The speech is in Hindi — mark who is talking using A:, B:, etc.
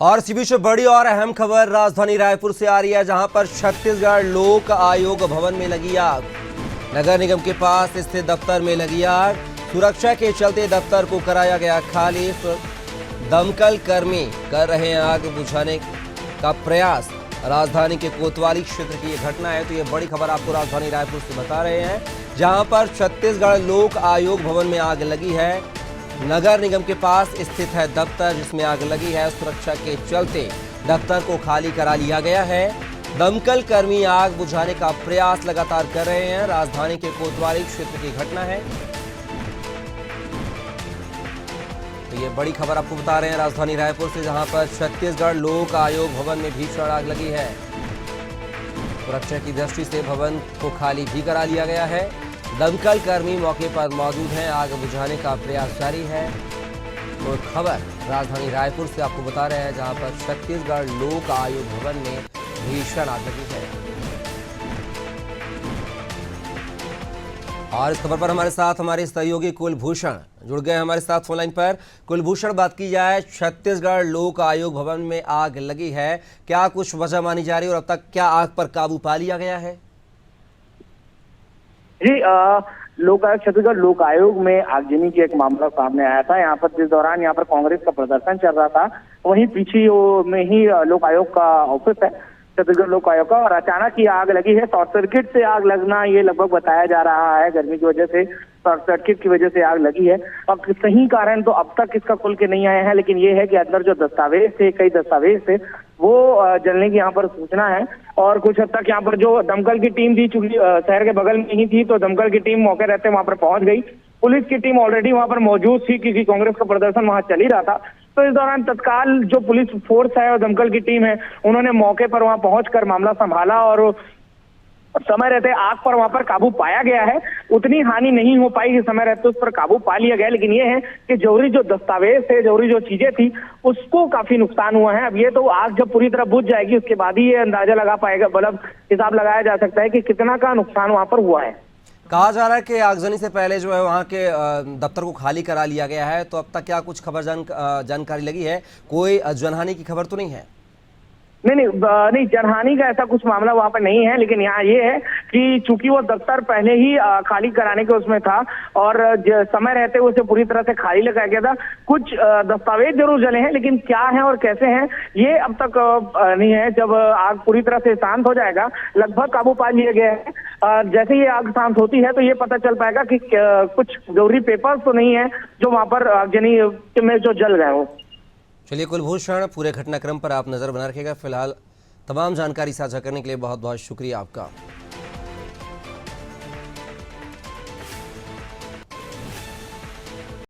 A: और इसी बीच बड़ी और अहम खबर राजधानी रायपुर से आ रही है, जहां पर छत्तीसगढ़ लोक आयोग भवन में लगी आग। नगर निगम के पास स्थित दफ्तर में लगी आग। सुरक्षा के चलते दफ्तर को कराया गया खाली। दमकल कर्मी कर रहे हैं आग बुझाने का प्रयास। राजधानी के कोतवाली क्षेत्र की यह घटना है। तो ये बड़ी खबर आपको राजधानी रायपुर से बता रहे हैं, जहां पर छत्तीसगढ़ लोक आयोग भवन में आग लगी है। नगर निगम के पास स्थित है दफ्तर, जिसमें आग लगी है। सुरक्षा के चलते दफ्तर को खाली करा लिया गया है। दमकल कर्मी आग बुझाने का प्रयास लगातार कर रहे हैं। राजधानी के कोतवाली क्षेत्र की घटना है। तो ये बड़ी खबर आपको बता रहे हैं राजधानी रायपुर से, जहां पर छत्तीसगढ़ लोक आयोग भवन में भीषण आग लगी है। सुरक्षा की दृष्टि से भवन को खाली भी करा लिया गया है। दमकल कर्मी मौके पर मौजूद हैं। आग बुझाने का प्रयास जारी है। तो खबर राजधानी रायपुर से आपको बता रहे हैं, जहां पर छत्तीसगढ़ लोक आयोग भवन में भीषण आग लगी है। और इस खबर पर हमारे साथ हमारे सहयोगी कुलभूषण जुड़ गए हमारे साथ फोनलाइन पर। कुलभूषण, बात की जाए, छत्तीसगढ़ लोक आयोग भवन में आग लगी है, क्या कुछ वजह मानी जा रही है और अब तक क्या आग पर काबू पा लिया गया है?
B: जी, लोक आयोग छत्तीसगढ़ लोक आयोग में आगजनी की एक मामला सामने आया था। यहाँ पर जिस दौरान यहाँ पर कांग्रेस का प्रदर्शन चल रहा था, वहीं पीछे में ही लोक आयोग का ऑफिस है, छत्तीसगढ़ लोक आयोग का, और अचानक ही आग लगी है। शॉर्ट सर्किट से आग लगना ये लगभग बताया जा रहा है। गर्मी की वजह से, शॉर्ट सर्किट की वजह से आग लगी है। अब सही कारण तो अब तक इसका खुल के नहीं आया है, लेकिन ये है कि अंदर जो दस्तावेज थे, कई दस्तावेज थे, वो जलने की यहाँ पर सूचना है। और कुछ हद तक यहाँ पर जो दमकल की टीम थी, चूंकि शहर के बगल में ही थी, तो दमकल की टीम मौके रहते वहां पर पहुंच गई। पुलिस की टीम ऑलरेडी वहां पर मौजूद थी, क्योंकि कांग्रेस का प्रदर्शन वहां चल ही रहा था। तो इस दौरान तत्काल जो पुलिस फोर्स है और दमकल की टीम है, उन्होंने मौके पर वहां पहुंचकर मामला संभाला और समय रहते आग पर वहां पर काबू पाया गया है। उतनी हानि नहीं हो पाई कि समय रहते उस पर काबू पा लिया गया, लेकिन ये है कि जरूरी जो दस्तावेज थे, जरूरी जो चीजें थी, उसको काफी नुकसान हुआ है। अब ये तो आग जब पूरी तरह बुझ जाएगी, उसके बाद ही ये अंदाजा लगा पाएगा, मतलब हिसाब लगाया जा सकता है कि कितना का नुकसान वहां पर हुआ है।
A: कहा जा रहा है कि आगजनी से पहले जो है वहां के दफ्तर को खाली करा लिया गया है। तो अब तक क्या कुछ खबर जानकारी लगी है? कोई जनहानि की खबर तो नहीं है?
B: नहीं, जनहानि का ऐसा कुछ मामला वहां पर नहीं है, लेकिन यहाँ ये है कि चूंकि वो दफ्तर पहले ही खाली कराने के उसमें था और समय रहते उसे पूरी तरह से खाली लगाया गया था। कुछ दस्तावेज जरूर जले हैं, लेकिन क्या है और कैसे हैं ये अब तक नहीं है। जब आग पूरी तरह से शांत हो जाएगा, लगभग काबू पा लिया गया है, जैसे ये आग शांत होती है तो ये पता चल पाएगा कि कुछ जरूरी पेपर्स तो नहीं है जो वहां पर आगजनी में जो जल गए हो।
A: चलिए कुलभूषण, पूरे घटनाक्रम पर आप नजर बना रखिएगा। फिलहाल तमाम जानकारी साझा करने के लिए बहुत बहुत शुक्रिया आपका।